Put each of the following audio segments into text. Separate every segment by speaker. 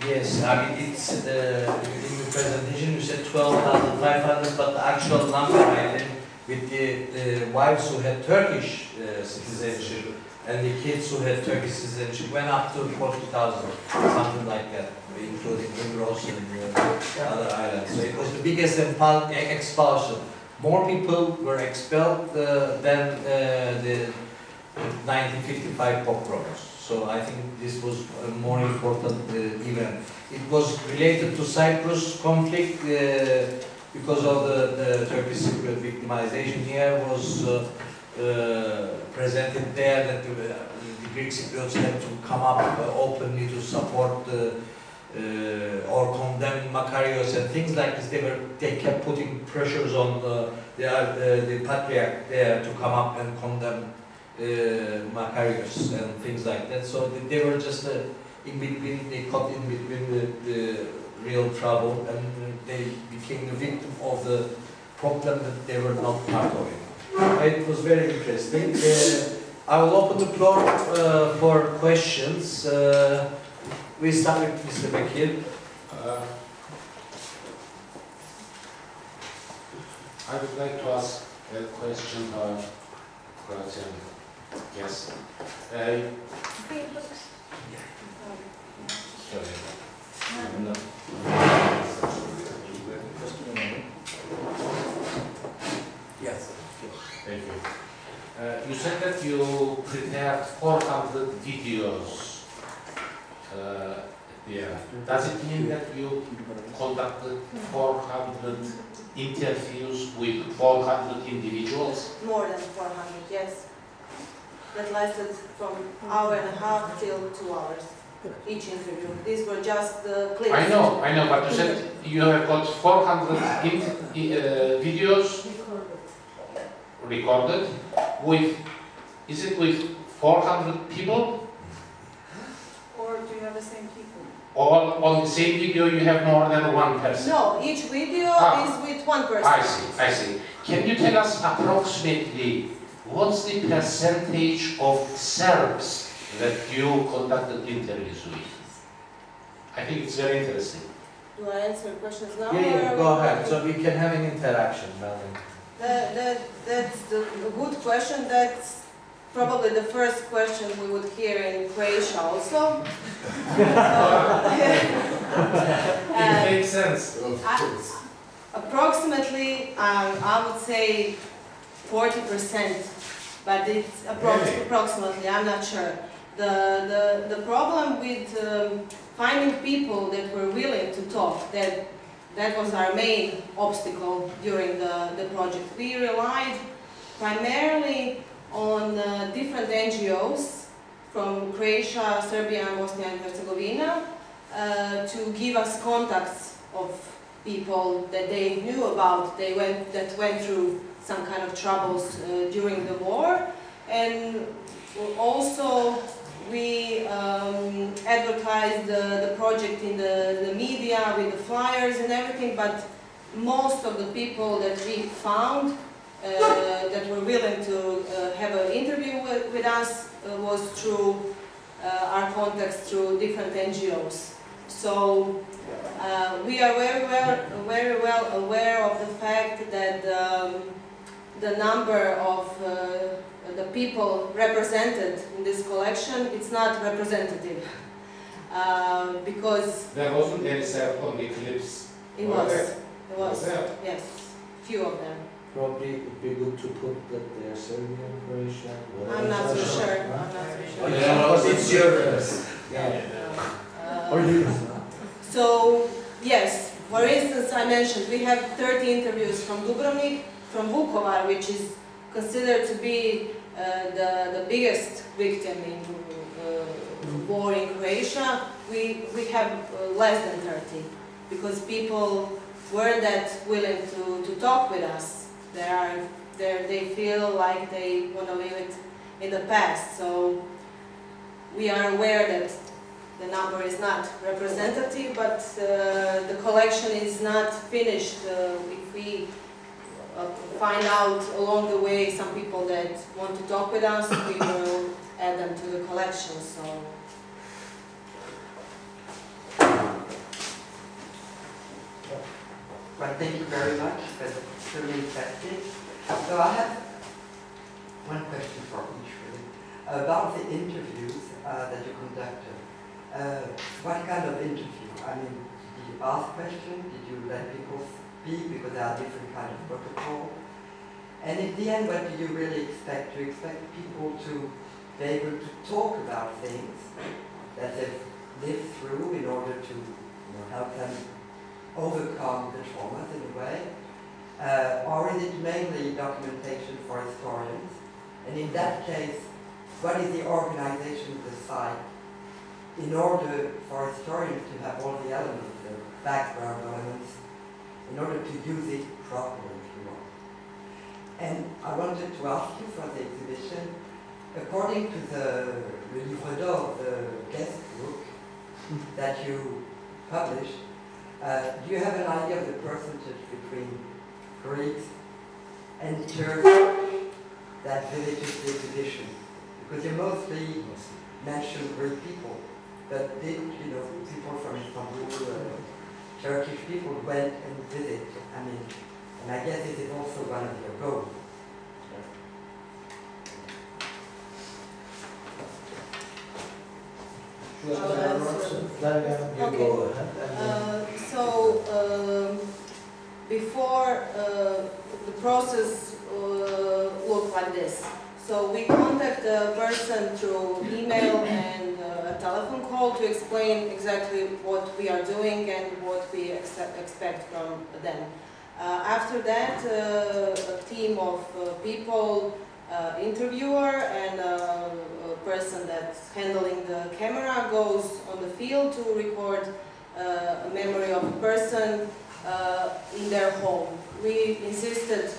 Speaker 1: Yes, I mean, it's in the presentation you said 12,500, but the actual number I think with the wives who had Turkish citizenship and the kids who had Turkish citizenship went up to 40,000, something like that, including Negros and other islands. So it was the biggest expulsion. More people were expelled than the 1955 pogroms. So I think this was a more important event. It was related to Cyprus conflict because of the Turkish Cypriot victimization here was presented there that the Greek Cypriots had to come up openly to support or condemn Makarios and things like this. They kept putting pressures on the patriarch there to come up and condemn Makarios and things like that. So they were just in between, they caught in between the real trouble, and they became the victim of the problem that they were not part of it. It was very interesting. I will open the floor for questions. We start with Mr. Bekir.
Speaker 2: I would like to ask a question Croatian. Yes. Sorry.
Speaker 1: Yes.
Speaker 2: Thank you. You said that you prepared 400 videos. Yeah. Does it mean that you conducted 400 interviews with 400 individuals?
Speaker 3: More than 400, yes. That lasted from an hour and a half till 2 hours, each interview. These were just the clips.
Speaker 2: I know, but you said you have got 400 videos recorded with, is it with 400 people?
Speaker 4: Or do you have the same people?
Speaker 2: Or on the same video you have more than one person?
Speaker 3: No, each video is with one person.
Speaker 2: I see. Can you tell us approximately what's the percentage of Serbs that you conducted interviews with? I think it's very interesting.
Speaker 3: Do I answer questions now?
Speaker 1: Yeah, go ahead. So we can have an interaction, Melvin.
Speaker 3: That's a good question. That's probably the first question we would hear in Croatia also.
Speaker 2: It makes sense.
Speaker 3: Approximately, I would say 40%, but it's approximately, I'm not sure. The problem with finding people that were willing to talk, that was our main obstacle during the project. We relied primarily on different NGOs from Croatia, Serbia, and Bosnia and Herzegovina to give us contacts of people that they knew about, that went through some kind of troubles during the war. And also we advertised the project in the media with the flyers and everything, but most of the people that we found that were willing to have an interview with us was through our contacts through different NGOs. So we are very well aware of the fact that the number of the people represented in this collection, it's not representative because
Speaker 2: there wasn't any Serb on the clips.
Speaker 3: It was,
Speaker 2: there?
Speaker 3: Yes, few of them.
Speaker 1: Probably it would be good to put that they're Serbian, Croatian.
Speaker 3: I'm not so sure.
Speaker 1: It's yours. Yeah.
Speaker 3: So yes, for instance, I mentioned we have 30 interviews from Dubrovnik, from Vukovar, which is considered to be the biggest victim in war in Croatia. We have less than 30 because people weren't that willing to talk with us. They feel like they want to live it in the past. So we are aware that the number is not representative, but the collection is not finished. If we find out along the way some people that want to talk with us, we will add them to the collection. So
Speaker 5: thank you very much. That's really effective. So I have one question for each really. About the interviews that you conducted. What kind of interview? I mean, did you ask questions? Did you let people speak? Because there are different kinds of protocol. And in the end, what do you really expect? Do you expect people to be able to talk about things that they've lived through in order to help them overcome the traumas in a way? Or is it mainly documentation for historians? And in that case, what is the organization of the site in order for historians to have all the elements, the background elements, in order to use it properly, if you want? And I wanted to ask you for the exhibition, according to the Livre d'Or, the guest book that you published, do you have an idea of the percentage between Greeks and Turks that visited the exhibition? Because you mostly mention Greek people, but did people from Istanbul, Turkish people went and visited? I mean, and I guess this is also one of your goals.
Speaker 3: Before the process looked like this. So we contact the person through email and a telephone call to explain exactly what we are doing and what we expect from them. After that, a team of people, interviewer and a person that's handling the camera goes on the field to record a memory of a person in their home. We insisted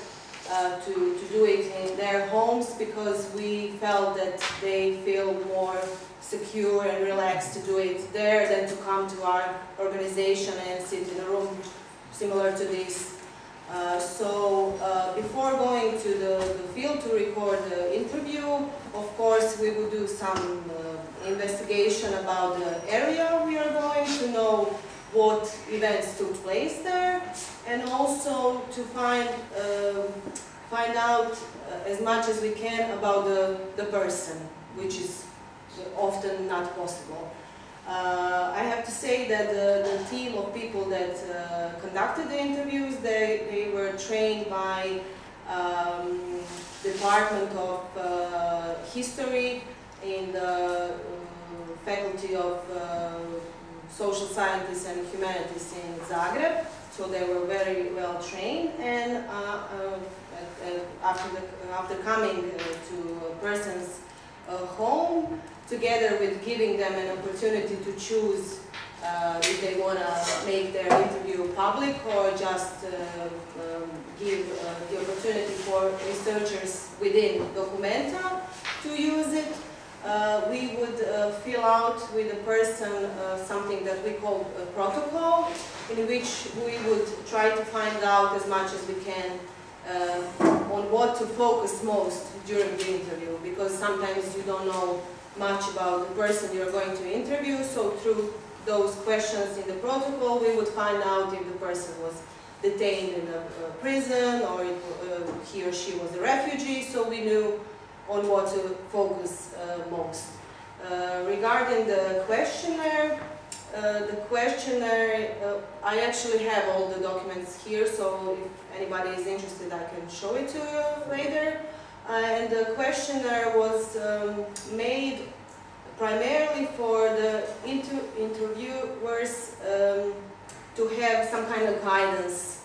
Speaker 3: to do it in their homes because we felt that they feel more secure and relaxed to do it there than to come to our organization and sit in a room similar to this. Before going to the field to record the interview, of course we would do some investigation about the area we are going to know what events took place there, and also to find out as much as we can about the person, which is often not possible. I have to say that the team of people that conducted the interviews, they were trained by Department of History in the Faculty of Social Sciences and Humanities in Zagreb, so they were very well trained, and after coming to a person's home, together with giving them an opportunity to choose if they want to make their interview public or just give the opportunity for researchers within Documenta to use it. We would fill out with the person something that we call a protocol, in which we would try to find out as much as we can on what to focus most during the interview, because sometimes you don't know much about the person you're going to interview, so through those questions in the protocol we would find out if the person was detained in a prison or if he or she was a refugee, so we knew on what to focus most. Regarding the questionnaire, I actually have all the documents here, so if anybody is interested I can show it to you later. And the questionnaire was made primarily for the interviewers to have some kind of guidance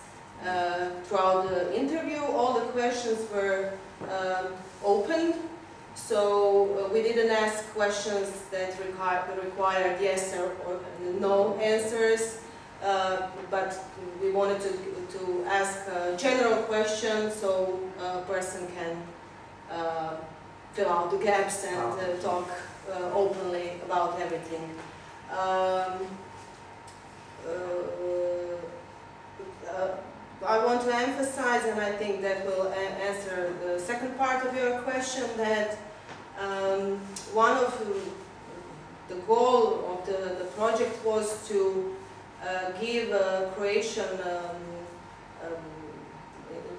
Speaker 3: throughout the interview. All the questions were open, so we didn't ask questions that required yes or no answers, but we wanted to ask a general question so a person can fill out the gaps and talk openly about everything. I want to emphasize, and I think that will answer the second part of your question, that one of the goal of the project was to give Croatian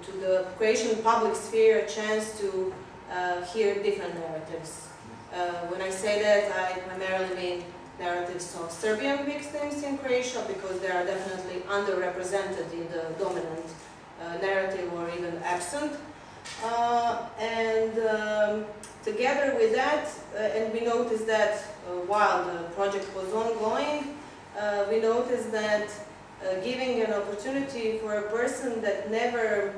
Speaker 3: to the Croatian public sphere a chance to hear different narratives. When I say that, I primarily mean narratives of Serbian victims in Croatia, because they are definitely underrepresented in the dominant narrative, or even absent. Together with that, and we noticed that while the project was ongoing, we noticed that giving an opportunity for a person that never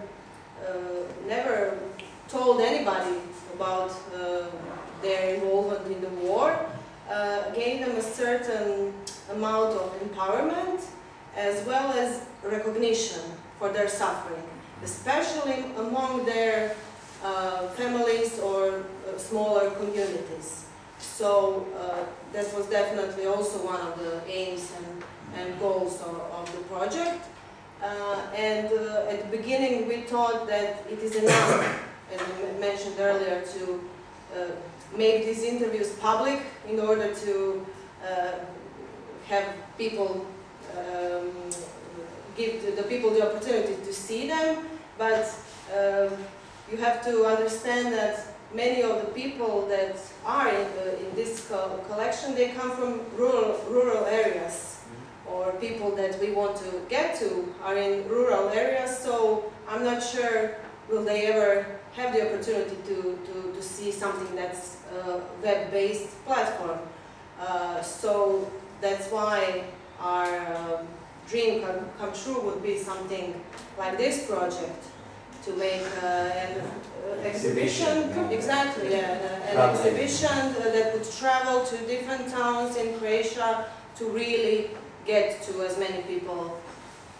Speaker 3: told anybody about their involvement in the war gave them a certain amount of empowerment, as well as recognition for their suffering, especially among their families or smaller communities. So that was definitely also one of the aims and goals of the project. At the beginning we thought that it is enough, as I mentioned earlier, to make these interviews public in order to have people, give the people the opportunity to see them, but you have to understand that many of the people that are in this collection, they come from rural areas, or people that we want to get to are in rural areas, so I'm not sure will they ever have the opportunity to see something that's a web-based platform. So that's why our dream come true would be something like this project, to make an exhibition, exactly, yeah, an exhibition that would travel to different towns in Croatia to really get to as many people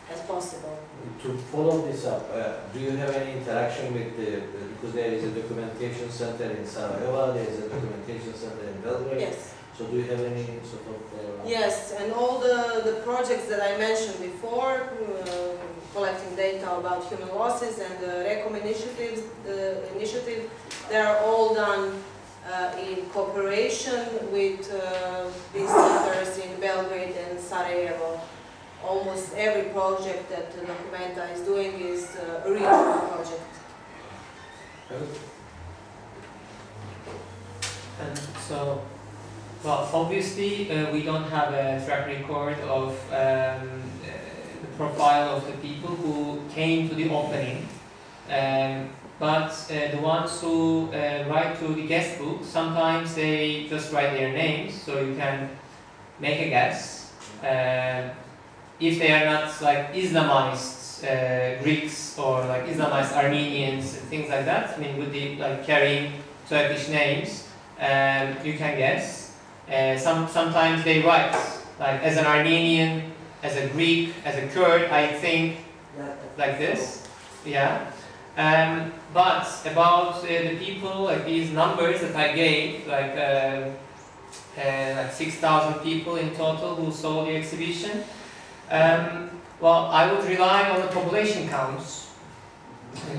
Speaker 3: as possible.
Speaker 1: To follow this up, do you have any interaction with because there is a documentation center in Sarajevo, there is a documentation center in Belgrade?
Speaker 3: Yes.
Speaker 1: So do you have any sort of...
Speaker 3: Yes, and all the projects that I mentioned before, collecting data about human losses and the RECOM initiative, they are all done in cooperation with these centers in Belgrade and Sarajevo. Almost every project that Documenta is doing is a regional project.
Speaker 6: And so, well, obviously we don't have a track record of the profile of the people who came to the opening, but the ones who write to the guest book, sometimes they just write their names, so you can make a guess. If they are not like Islamized Greeks or like Islamized Armenians and things like that, I mean, with the like carrying Turkish names, you can guess. Sometimes they write like as an Armenian, as a Greek, as a Kurd, I think, like this, yeah. But about the people, like these numbers that I gave, like 6,000 people in total who saw the exhibition. Well, I would rely on the population counts,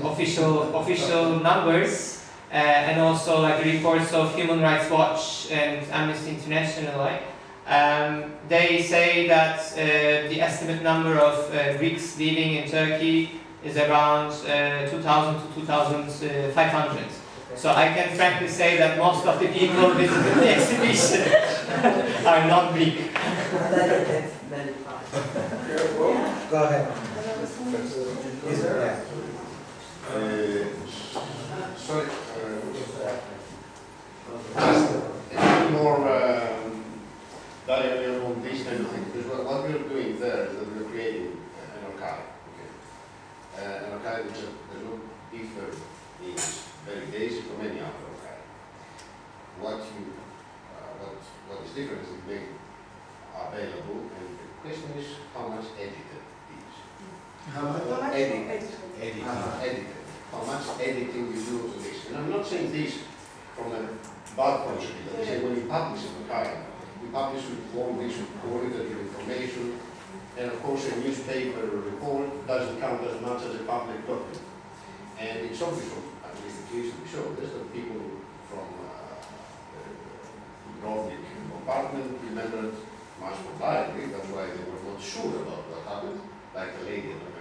Speaker 6: official numbers, and also like reports of Human Rights Watch and Amnesty International. Like, they say that the estimate number of Greeks living in Turkey is around 2,000 to 2,500. So I can frankly say that most of the people visiting the exhibition are not Greek.
Speaker 1: Go ahead.
Speaker 7: Sorry. Just a bit more dialogue on these kind of things. Because what we are doing there is that we are creating an archive. Okay? An archive which does not differ in very basic from any other archive. What is different is it made available, and the question is how much edited it is.
Speaker 4: How much
Speaker 7: edited. How much editing you do to this. And I'm not saying this from a bad point of view. I say when you publish an archive, you publish with quality, with qualitative information, and of course a newspaper report doesn't count as much as a public document. And it's obvious from at least the case we show this that people from Dubrovnik compartment remembered much more lively. That's why they were not sure about what happened, like the lady at the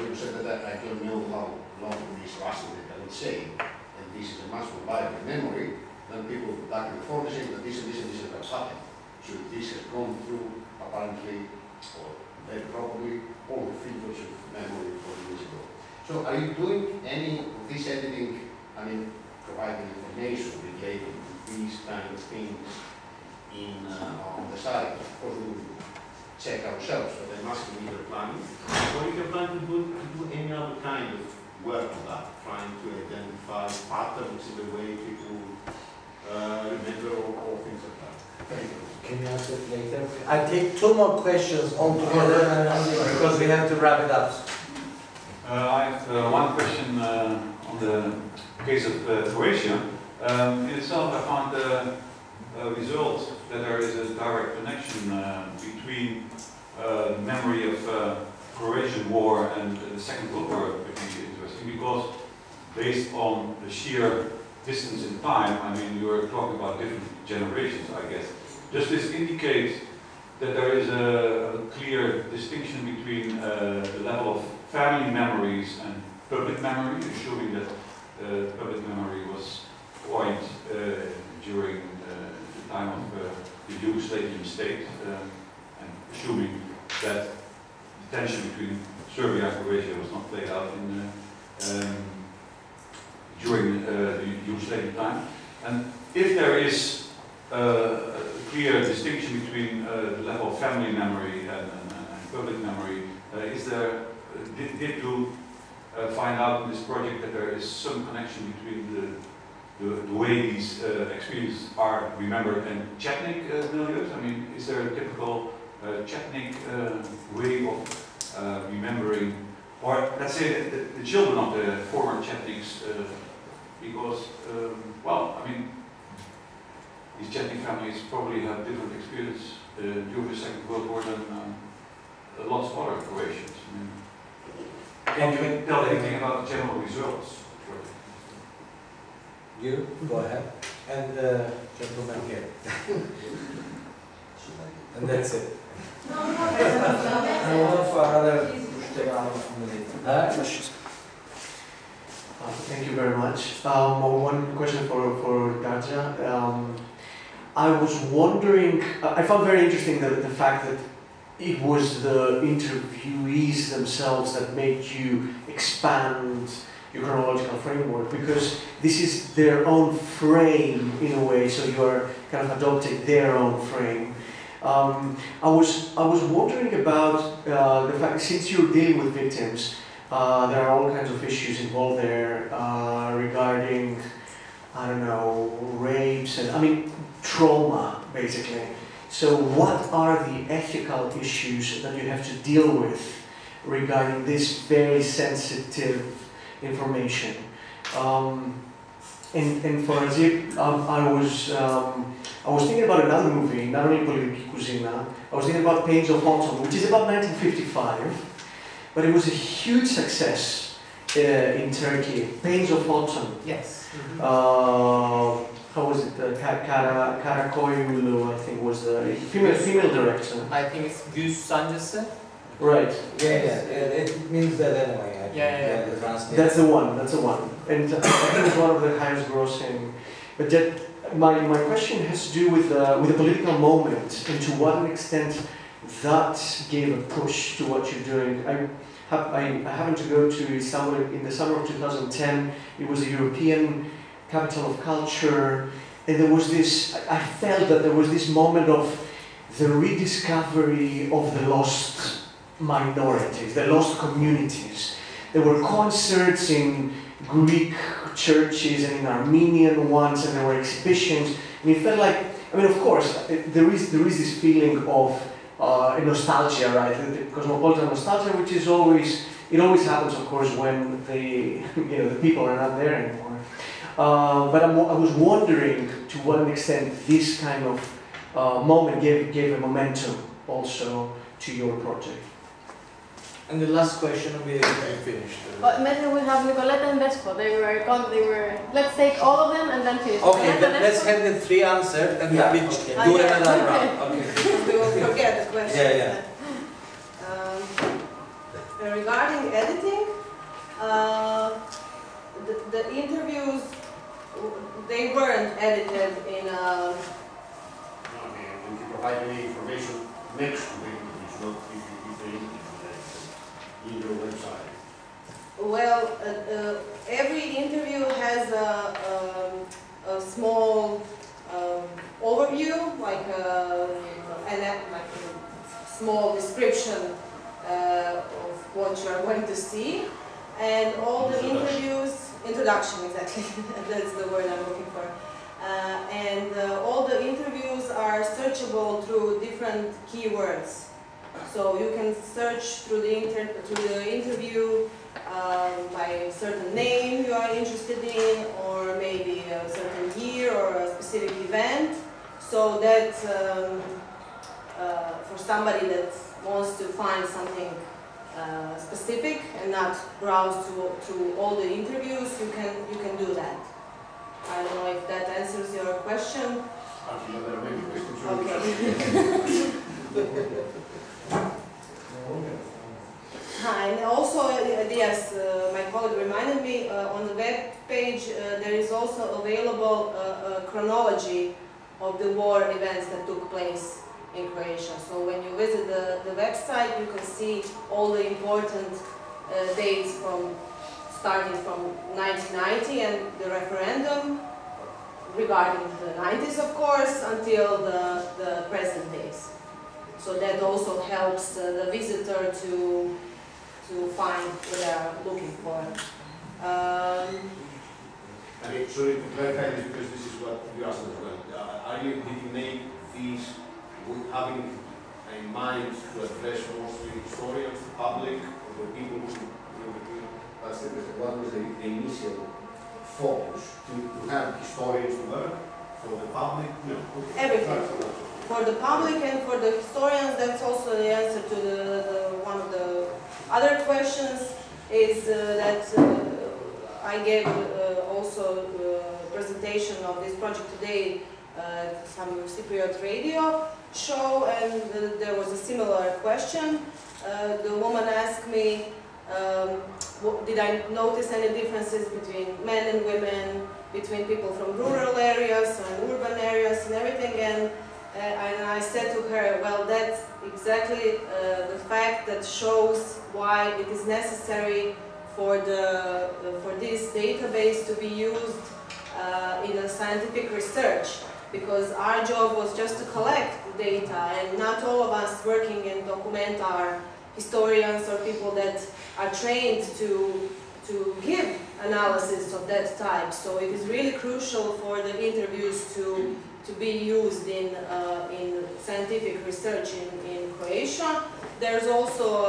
Speaker 7: you said that I don't know how long this lasted, I would say, and this is a much more vibrant memory than people back in the 40s saying that this and this and this has happened. So this has gone through, apparently, or very probably, all the filters of memory 40 years ago. So are you doing any of this editing, I mean, providing information related to these kind of things on the site? Of course, we will check ourselves, but there must be either planning, or if you're planning to do any other kind of work on that, trying to identify patterns in the way people remember or things like that. Thank you.
Speaker 1: Can you answer it later? I take 2 more questions altogether because we have to wrap it up.
Speaker 8: I have one question on the case of Croatia. In itself, I found the result that there is a direct connection between memory of Croatian War and the Second World War, which is interesting because based on the sheer distance in time, I mean, you are talking about different generations, I guess. Does this indicate that there is a clear distinction between the level of family memories and public memory, assuming that public memory was coined during the time of the Yugoslavian state, and assuming that the tension between Serbia and Croatia was not played out during the Yugoslavian time? And if there is a clear distinction between the level of family memory and public memory, did you find out in this project that there is some connection between the way these experiences are remembered and Chetnik milieux? I mean, is there a typical Chetnik way of remembering, or let's say the children of the former Chetniks, because, well, I mean, these Chetnik families probably have different experience during the Second World War than lots of other Croatians. I mean, can you tell anything about the general results?
Speaker 1: You, go ahead. And gentleman here. And that's it.
Speaker 9: Thank you very much. One question for Darja. I was wondering, I found very interesting the fact that it was the interviewees themselves that made you expand your chronological framework, because this is their own frame in a way, so you are kind of adopting their own frame. I was wondering about the fact that since you're dealing with victims, there are all kinds of issues involved there regarding, I don't know, rapes and, I mean, trauma, basically. So what are the ethical issues that you have to deal with regarding this very sensitive information? And for Azib, I was thinking about another movie, not only Politique Cuisine, I was thinking about Pains of Autumn, which is about 1955, but it was a huge success in Turkey. Pains of Autumn.
Speaker 6: Yes.
Speaker 9: How was it? Karakoyulu, I think, was the female director.
Speaker 6: I think it's Güz Sancısı.
Speaker 9: Right.
Speaker 1: Yeah, it means that anyway. I think.
Speaker 6: Yeah.
Speaker 9: That's the one. And I think it's one of the highest grossing. But my question has to do with the political moment and to what extent that gave a push to what you're doing. I happened to go to Istanbul in the summer of 2010. It was a European capital of culture, and there was this, I felt that there was this moment of the rediscovery of the lost minorities, the lost communities. There were concerts in Greek churches and in Armenian ones, and there were exhibitions, and it felt like, I mean, of course, there is this feeling of nostalgia, right? The cosmopolitan nostalgia, which is always, it always happens, of course, when the people are not there anymore. But I was wondering to what extent this kind of moment gave a momentum also to your project.
Speaker 1: And the last question will be finished.
Speaker 10: Mete, we have Nicoletta and Vespo. They were. Let's take all of them and then finish.
Speaker 1: Okay, let's have the 3 answered and then we do another round. Okay.
Speaker 3: We will forget the question.
Speaker 1: Yeah.
Speaker 3: regarding editing, the interviews, they weren't edited in a...
Speaker 7: No, I mean, if you provide any information next to the interview, not if the interview in your website.
Speaker 3: Well, every interview has a small overview, like a small description of what you are going to see, and all the interviews, introduction exactly, that's the word I'm looking for, and all the interviews are searchable through different keywords. So you can search through the interview by a certain name you are interested in, or maybe a certain year or a specific event, so that for somebody that wants to find something specific and not browse through all the interviews, you can do that. I don't know if that answers your question. Okay. And also, yes, my colleague reminded me, on the web page there is also available a chronology of the war events that took place in Croatia. So when you visit the website, you can see all the important dates starting from 1990 and the referendum, regarding the 90s of course, until the present days. So that also helps the visitor to find what they are looking for.
Speaker 7: I mean, sorry to clarify this, because this is what you asked as well. Did you make these having in mind to address mostly historians, the public, or the people who, what was the initial focus? To have historians work for the public? No.
Speaker 3: Everything. For the public and for the historians, that's also the answer to one of the other questions, is that I gave also a presentation of this project today at some Cypriot radio show, and there was a similar question. The woman asked me, did I notice any differences between men and women, between people from rural areas and urban areas and everything, and I said to her, well, that's exactly the fact that shows why it is necessary for this database to be used in a scientific research, because our job was just to collect the data, and not all of us working in Document are historians or people that are trained to give analysis of that type. So it is really crucial for the interviews to be used in scientific research in Croatia. There's also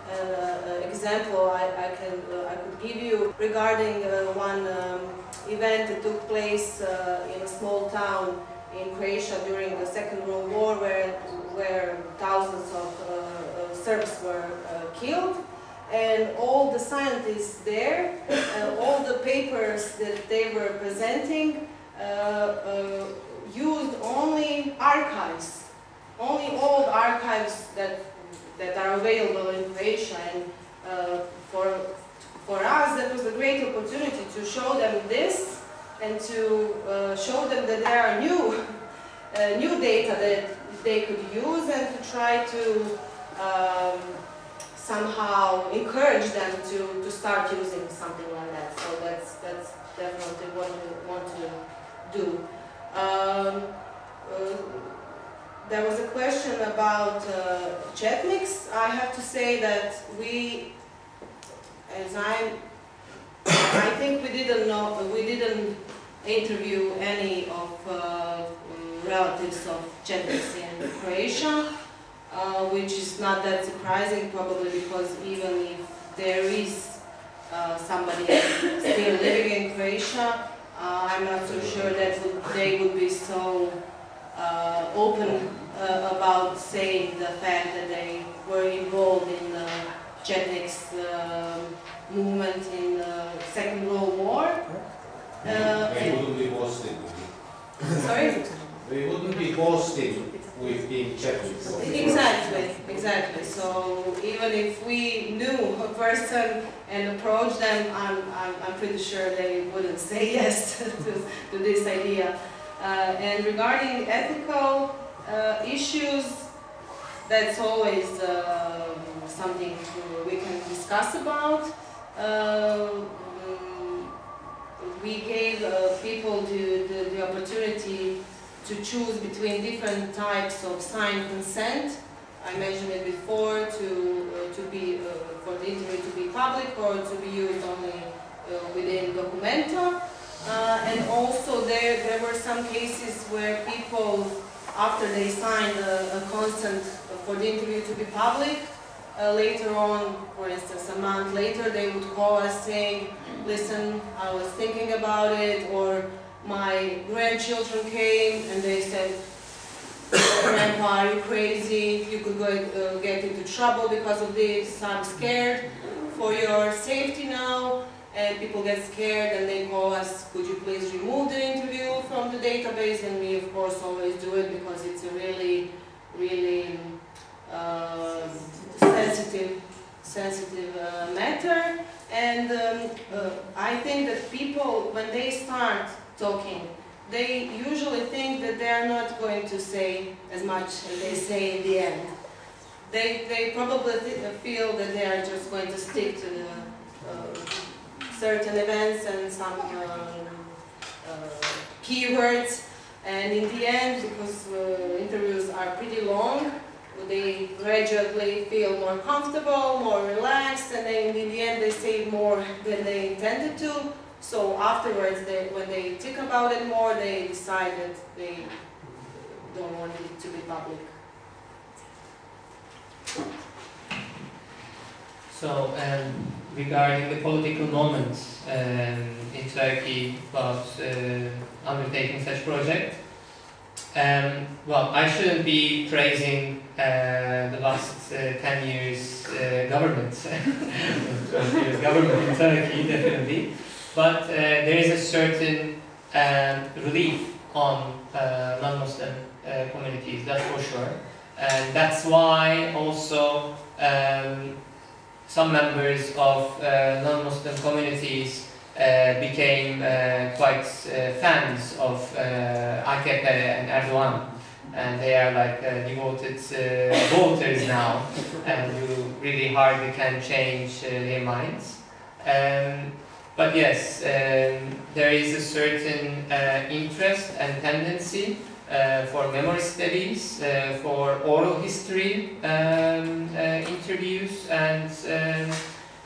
Speaker 3: an example I could give you regarding one event that took place in a small town in Croatia during the Second World War, where thousands of Serbs were killed. And all the scientists there, all the papers that they were presenting, used only archives, only old archives that are available in Croatia. And for us, that was a great opportunity to show them this and to show them that there are new data that they could use, and to try to somehow encourage them to start using something like that. So that's definitely what we want to do. There was a question about Chetniks. I have to say that I think we didn't interview any of relatives of Chetniks in Croatia. Which is not that surprising, probably because even if there is somebody still living in Croatia, I'm not so sure that they would be so open about saying the fact that they were involved in the Chetniks movement in the Second World War.
Speaker 7: They wouldn't be Muslim.
Speaker 3: Sorry?
Speaker 7: They wouldn't be boasting with being Czechs.
Speaker 3: Exactly, exactly. So even if we knew a person and approached them, I'm pretty sure they wouldn't say yes to this idea. And regarding ethical issues, that's always something we can discuss about. We gave people the opportunity to choose between different types of signed consent. I mentioned it before, to be for the interview to be public or to be used only within Documenta. And also there were some cases where people, after they signed a consent for the interview to be public, later on, for instance, a month later, they would call us saying, listen, I was thinking about it, or my grandchildren came and they said, Grandpa, are you crazy? You could get into trouble because of this. I'm scared for your safety now. And people get scared and they call us, could you please remove the interview from the database? And we, of course, always do it because it's a really, really sensitive matter. And I think that people, when they start talking, they usually think that they are not going to say as much as they say in the end. They probably feel that they are just going to stick to the certain events and some keywords, and in the end, because interviews are pretty long, they gradually feel more comfortable, more relaxed, and then in the end they say more than they intended to. So afterwards, when they think about it more, they decide that they don't want it to be public.
Speaker 6: So, regarding the political moment in Turkey about undertaking such project, well, I shouldn't be praising the last 10 years government, 12 years government in Turkey, definitely, but there is a certain relief on non-Muslim communities, that's for sure, and that's why also some members of non-Muslim communities became quite fans of AKP and Erdogan, and they are like devoted voters now, and you really hardly can change their minds. But yes, there is a certain interest and tendency for memory studies, for oral history interviews, and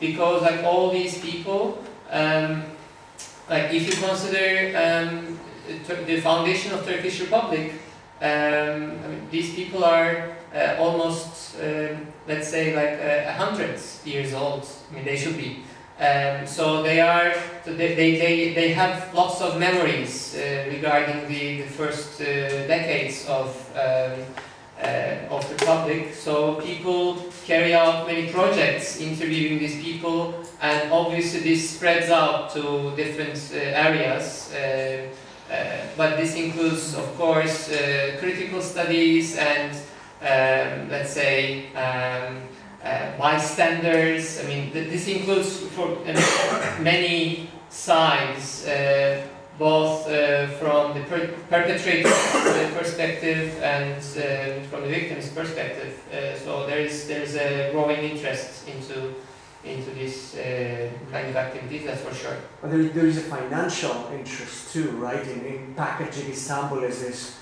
Speaker 6: because like all these people, like if you consider the foundation of Turkish Republic, I mean, these people are almost, let's say, like 100 years old. I mean, they should be. So they have lots of memories regarding the first decades of the Republic. So people carry out many projects interviewing these people, and obviously this spreads out to different areas. But this includes, of course, critical studies and, let's say, bystanders. I mean, this includes for many sides, both from the perpetrator's perspective and from the victim's perspective. So there's a growing interest into this kind of activities, that's for sure.
Speaker 9: But there is a financial interest too, right, in packaging Istanbul as this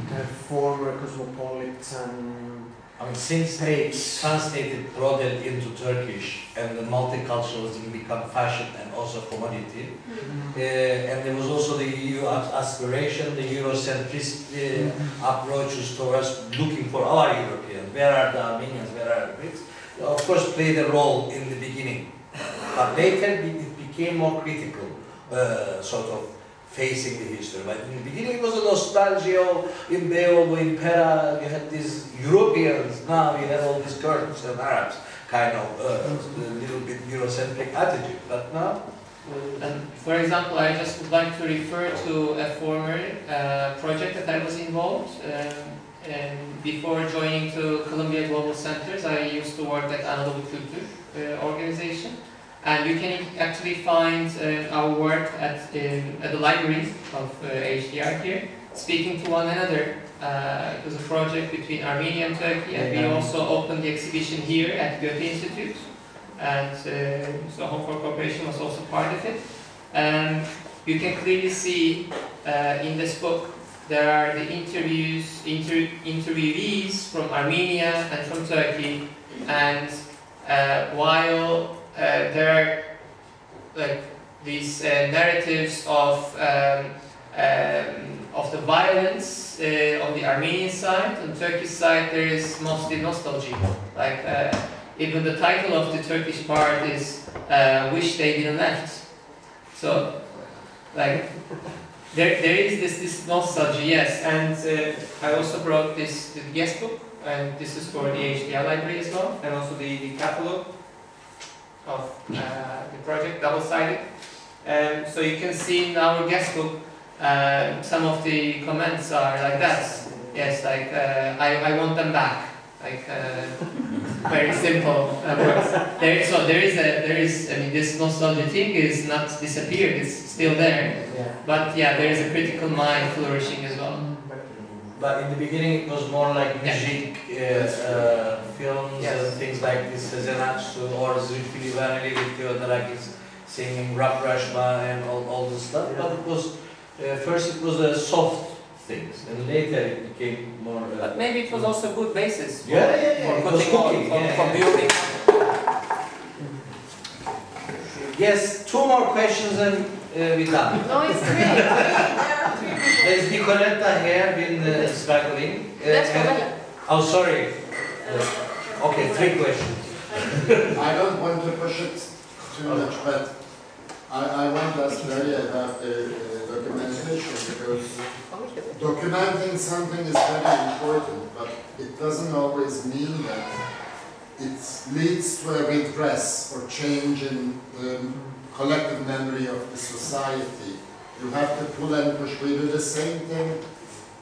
Speaker 9: kind of former cosmopolitan.
Speaker 1: I mean, since they translated broadened into Turkish and the multiculturalism become fashion and also commodity, and there was also the EU aspiration, the Eurocentrist approaches towards looking for our Europeans. Where are the Armenians? Where are the Greeks? Of course, played a role in the beginning, but later it became more critical, sort of facing the history. But in the beginning it was a nostalgia in Beyoğlu, in Pera, you had these Europeans, now you have all these Kurds and Arabs, kind of a little bit Eurocentric attitude. But now
Speaker 6: And for example, I just would like to refer to a former project that I was involved. And before joining to Columbia Global Centers, I used to work at Anadolu Kültür organization. And you can actually find our work at the library of HDR here, speaking to one another. It was a project between Armenia and Turkey, and we also opened the exhibition here at Goethe Institute. And so Home for Cooperation was also part of it. You can clearly see in this book there are the interviewees from Armenia and from Turkey, and while there are like these narratives of the violence on the Armenian side, on Turkish side there is mostly nostalgia. Like even the title of the Turkish part is "Wish They Didn't Left." So, like, there is this nostalgia, yes. And I also brought this the guest book, and this is for the HDR library as well, and also the catalog of the project, double-sided. So you can see in our guest book, some of the comments are like that. Yes, like I want them back. Like very simple words. There is. I mean, this nostalgia thing is not disappeared. It's still there.
Speaker 1: Yeah.
Speaker 6: But yeah, there is a critical mind flourishing as well.
Speaker 1: But in the beginning, it was more like music, films, and things like this. Sezen Aksu or Zülfü Livaneli with Theodorakis singing Rap Rashba and all this stuff. But it was first it was a soft things, and later it became more.
Speaker 6: But maybe it was also a good basis for,
Speaker 1: for
Speaker 6: putting
Speaker 1: cooking,
Speaker 6: for building.
Speaker 1: Yes, two more questions and we're done.
Speaker 10: No, it's great.
Speaker 1: There's Nicoletta here been struggling.
Speaker 10: That's
Speaker 1: oh, sorry. Okay, 3 questions.
Speaker 7: I don't want to push it too much, but I want to ask Maria about the documentation, because documenting something is very important, but it doesn't always mean that it leads to a redress or change in the collective memory of the society. You have to pull and push. We do the same thing.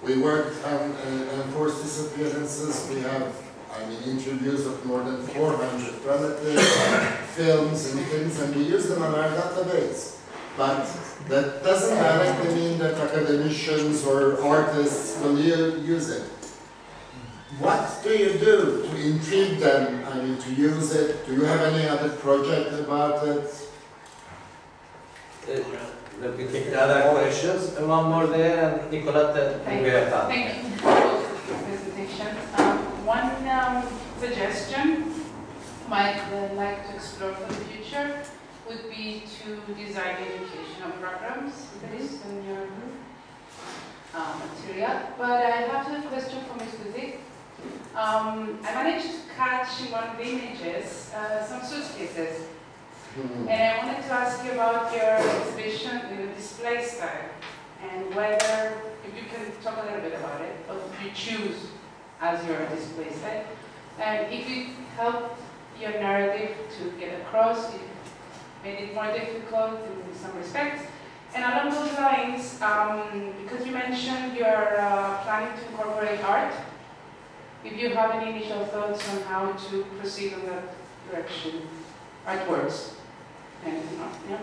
Speaker 7: We work on enforced disappearances. We have, interviews of more than 400 relatives, films and things, and we use them on our database. But that doesn't directly mean that academicians or artists will use it. What do you do to intrigue them, to use it? Do you have any other project about it?
Speaker 1: Let me take the other questions. One more there, and Nicoletta.
Speaker 4: Thank you for the presentation. One suggestion might like to explore for the future would be to design educational programs based on your material. But I have a question for Ms. Guzik. I managed to catch in one of the images some suitcases. And I wanted to ask you about your exhibition, the display style, and whether, if you can talk a little bit about it, what you choose as your display style, and if it helped your narrative to get across, if it made it more difficult in some respects. And along those lines, because you mentioned you're planning to incorporate art, if you have any initial thoughts on how to proceed in that direction, artworks. Yeah.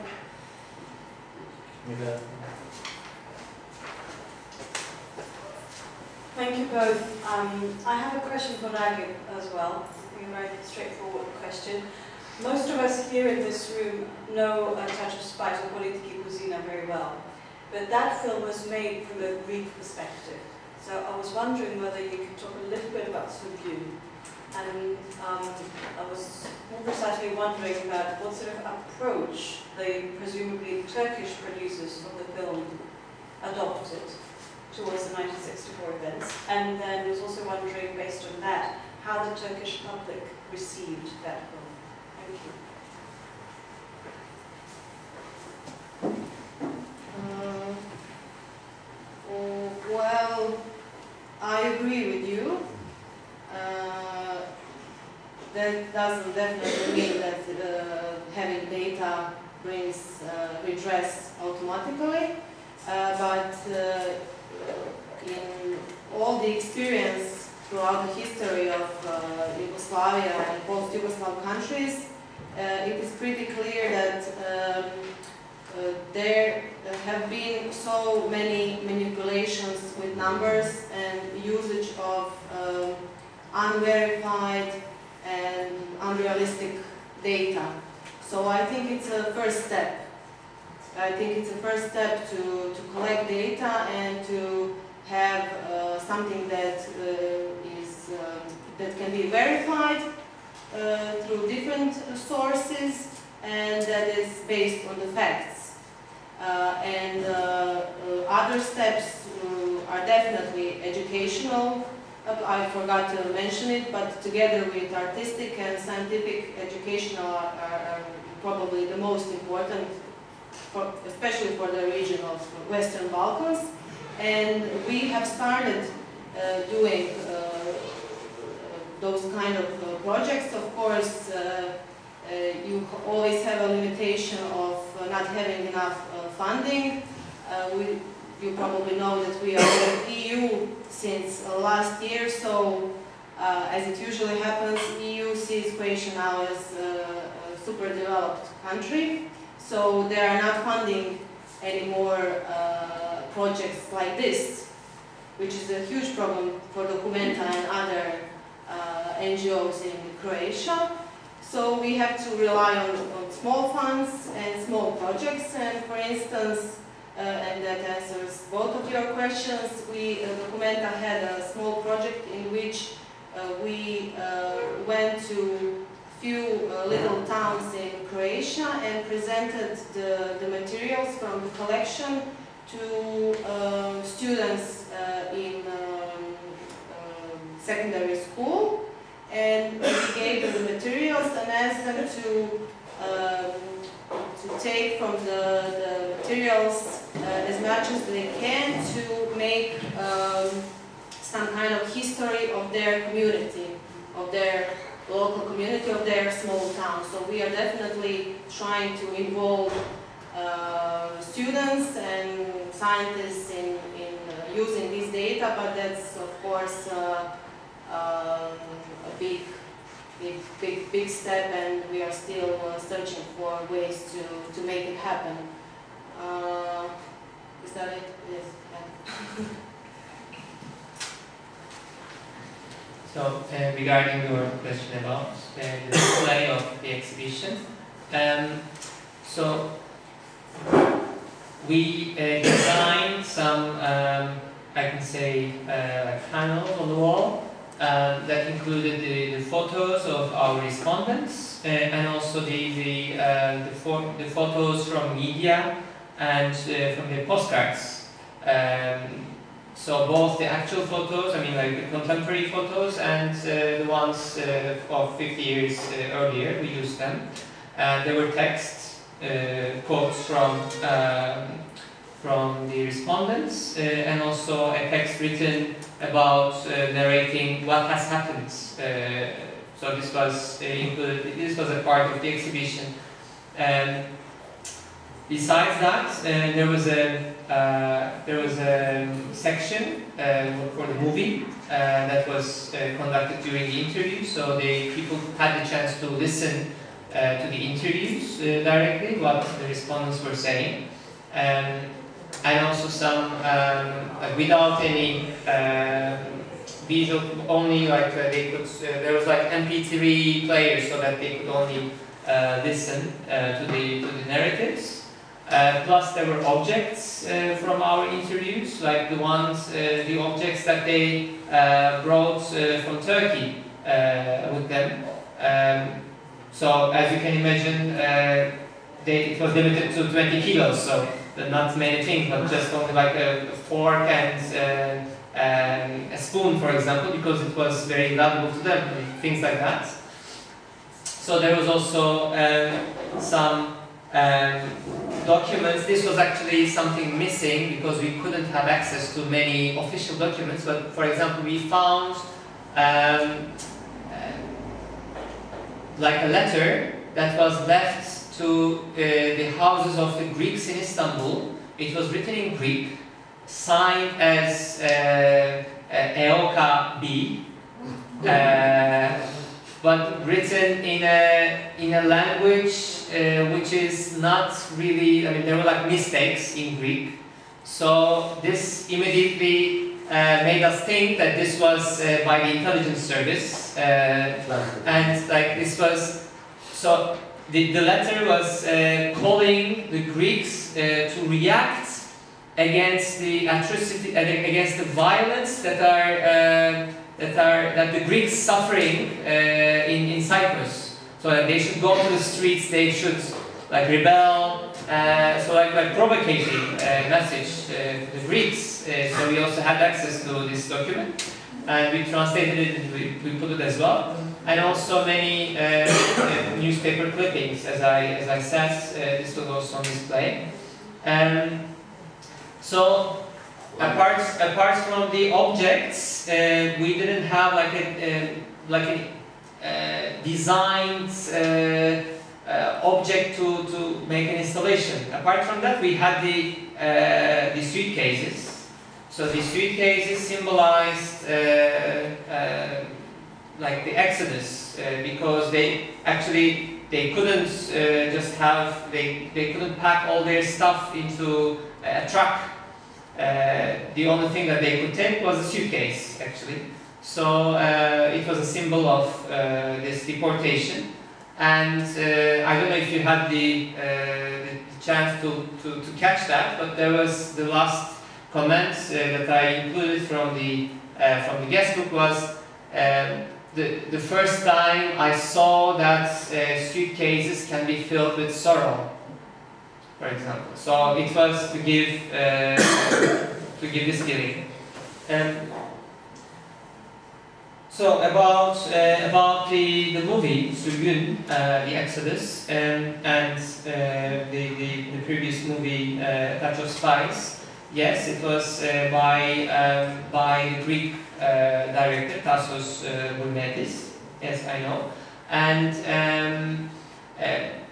Speaker 11: Thank you both. I have a question for Ragib as well. A very straightforward question. Most of us here in this room know A Touch of Spice or Politiki Cuisina very well, but that film was made from a Greek perspective. So I was wondering whether you could talk a little bit about Sugyu. And I was more precisely wondering about what sort of approach the presumably Turkish producers of the film adopted towards the 1964 events. And then was also wondering, based on that, how the Turkish public received that film. Thank you.
Speaker 3: Well, I agree with you. That doesn't definitely mean that having data brings redress automatically, but in all the experience throughout the history of Yugoslavia and post-Yugoslav countries, it is pretty clear that there have been so many manipulations with numbers and usage of unverified and unrealistic data. So I think it's a first step. I think it's a first step to collect data and to have something that that can be verified through different sources and that is based on the facts. Other steps are definitely educational. I forgot to mention it, but together with artistic and scientific educational are probably the most important, especially for the region of Western Balkans. And we have started doing those kind of projects. Of course, you always have a limitation of not having enough funding. You probably know that we are in EU since last year, so as it usually happens, EU sees Croatia now as a super developed country, so they are not funding any more projects like this, which is a huge problem for Documenta and other NGOs in Croatia. So we have to rely on small funds and small projects, and for instance, and that answers both of your questions, Documenta had a small project in which we went to few little towns in Croatia and presented the materials from the collection to students in secondary school, and we gave them the materials and asked them to take from the materials as much as they can to make some kind of history of their community, of their local community, of their small town. So we are definitely trying to involve students and scientists in using this data, but that's of course a big step, and we are still searching for ways to make it happen. Is that it? Yes. Yeah.
Speaker 6: So, regarding your question about the display of the exhibition, so we designed some, I can say, like panels on the wall that included the photos of our respondents and also the photos from media and from the postcards. So both the actual photos, I mean like the contemporary photos, and the ones of 50 years earlier, we used them. And there were texts, quotes from the respondents, and also a text written about narrating what has happened. So this was included. This was a part of the exhibition. Besides that, there was a section for the movie that was conducted during the interview. So people had the chance to listen to the interviews directly, what the respondents were saying, and also some without any visual, only like they could. There was like MP3 players, so that they could only listen to the narratives. Plus, there were objects from our interviews, like the objects that they brought from Turkey with them. So, as you can imagine, it was limited to 20 kilos, so not many things, but just only like a fork and a spoon, for example, because it was very valuable to them, and things like that. So there was also some documents. This was actually something missing because we couldn't have access to many official documents, but for example, we found like a letter that was left to the houses of the Greeks in Istanbul. It was written in Greek, signed as EOKA B, but written in a language which is not really, I mean, there were like mistakes in Greek. So this immediately made us think that this was by the intelligence service, and like this was, so the letter was calling the Greeks to react against the atrocity, against the violence that the Greeks suffering in Cyprus. So that they should go to the streets, they should like rebel. So like provocating message to the Greeks. So we also had access to this document, and we translated it and we put it as well. And also many newspaper clippings, as I said, this was also on display. So apart from the objects, we didn't have like a designed object to make an installation. Apart from that, we had the suitcases. So the suitcases symbolized like the Exodus, because they couldn't just have, they couldn't pack all their stuff into a truck. The only thing that they could take was a suitcase, actually. So it was a symbol of this deportation. And I don't know if you had the chance to catch that, but there was the last comment that I included from the guest book was the first time I saw that suitcases can be filled with sorrow, for example. So it was to give this feeling. So about the movie Sürgün, the Exodus, and the previous movie Touch of Spice. Yes, it was by the Greek director Tassos Bulmetis. Yes, I know. And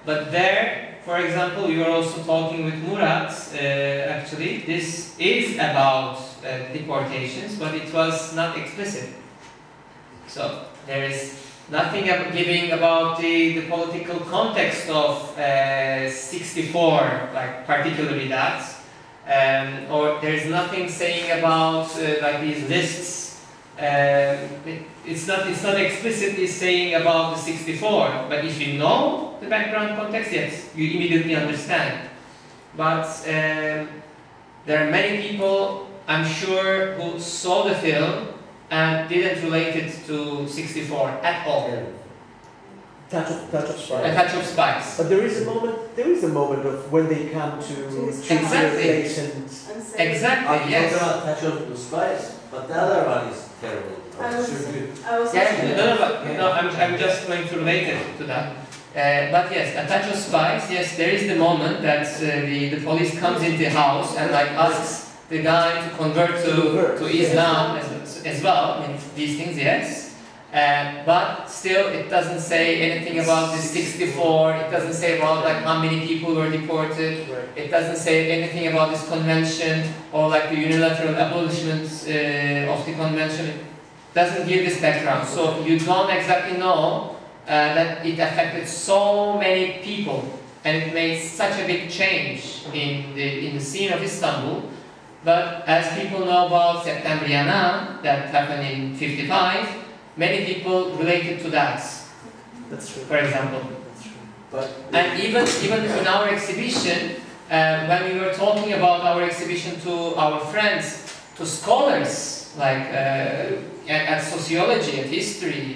Speaker 6: but there, for example, we were also talking with Murat. Actually, this is about deportations, but it was not explicit. So there is nothing giving about the political context of 64, like particularly that, or there is nothing saying about like these lists. It's not explicitly saying about the 64, but if you know the background context, yes, you immediately understand. But there are many people, I'm sure, who saw the film and didn't relate it to 64 at all.
Speaker 9: Yeah. Touch of Spice.
Speaker 6: A touch of spice.
Speaker 9: But there is a moment of when they come to
Speaker 6: Exactly.
Speaker 9: place and
Speaker 6: Exactly, yes.
Speaker 1: Touch of spice, but the other one is terrible.
Speaker 6: I'm just going to relate it to that. But yes, a touch of spice, yes, there is the moment that the police comes into the house and like asks the guy to convert to Islam as well. I mean, these things, yes. But still, it doesn't say anything about the 64. It doesn't say about like how many people were deported.
Speaker 9: Right.
Speaker 6: It doesn't say anything about this convention or like the unilateral abolishment of the convention. It doesn't give this background. So you don't exactly know that it affected so many people and it made such a big change in the scene of Istanbul. But as people know about Septembriana, that happened in 55, many people related to that.
Speaker 9: That's true.
Speaker 6: For example.
Speaker 9: That's true.
Speaker 6: And even in our exhibition, when we were talking about our exhibition to our friends, to scholars, like at sociology, at history,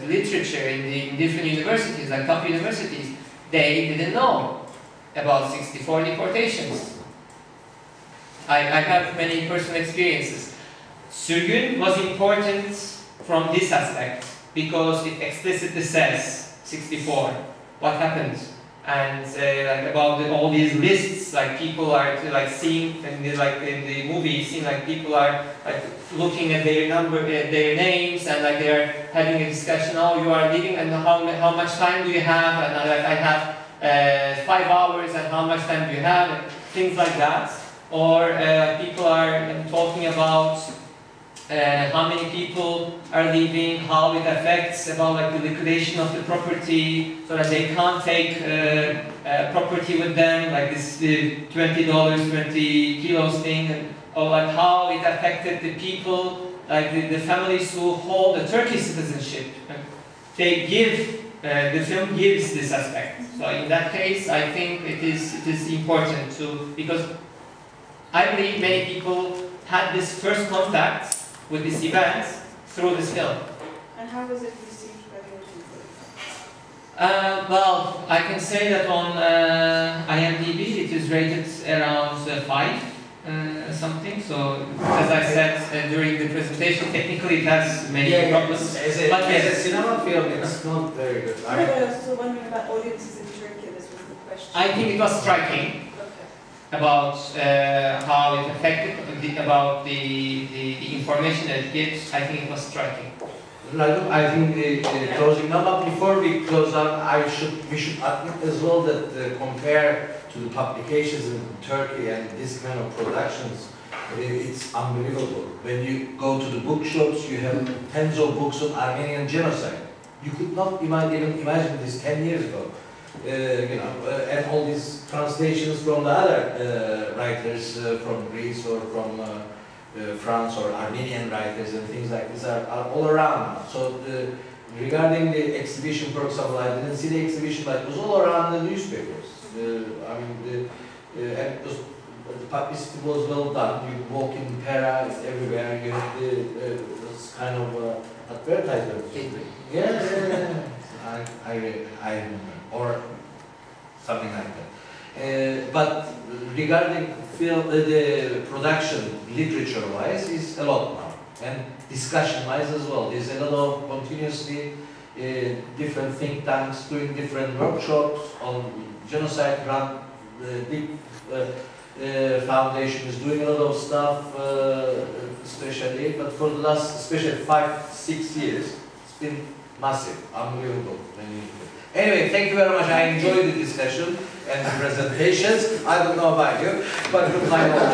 Speaker 6: literature in different universities, like top universities, they didn't know about 64 deportations. I have many personal experiences. Sürgün was important from this aspect because it explicitly says 64, what happened, and like about all these lists, like people are seeing in the movie, seeing like people are like looking at their their names, and like they're having a discussion. Oh, you are leaving, and how much time do you have? And I have 5 hours and how much time do you have, and things like that. Or people are talking about how many people are leaving, how it affects about like the liquidation of the property, so that they can't take property with them, like this $20, 20 kilos thing, or like how it affected the people, like the families who hold the Turkish citizenship. They give, the film gives this aspect. So in that case, I think it is important to, because I believe many people had this first contact with this event through this film.
Speaker 11: And how was it received by the audience?
Speaker 6: Well, I can say that on IMDb it is rated around 5 something. So as I said during the presentation, technically it has many problems.
Speaker 1: As a cinema film, it's not very good.
Speaker 11: I was also wondering about audiences in Turkey. This was the question.
Speaker 6: I think it was striking. About how it affected, about the information that it gives, I think it was striking.
Speaker 1: I think the closing now, but before we close down, we should admit as well that compare to the publications in Turkey and this kind of productions, it's unbelievable. When you go to the bookshops, you have tens of books on Armenian genocide. You could not even imagine this 10 years ago. And all these translations from the other writers from Greece or from France, or Armenian writers and things like this are all around now. So regarding the exhibition, for example, I didn't see the exhibition, but it was all around the newspapers. And the publicity was well done. You walk in Pera, it's everywhere. You have this kind of advertisement. Yeah. I remember. Or something like that. But regarding film, the production, literature-wise, is a lot now, and discussion-wise as well. There's a lot of continuously different think tanks doing different workshops on genocide. The big foundation is doing a lot of stuff, especially. But for the last, especially 5-6 years, it's been massive, unbelievable. Anyway, thank you very much. I enjoyed the discussion and the presentations. I don't know about you, but good night all.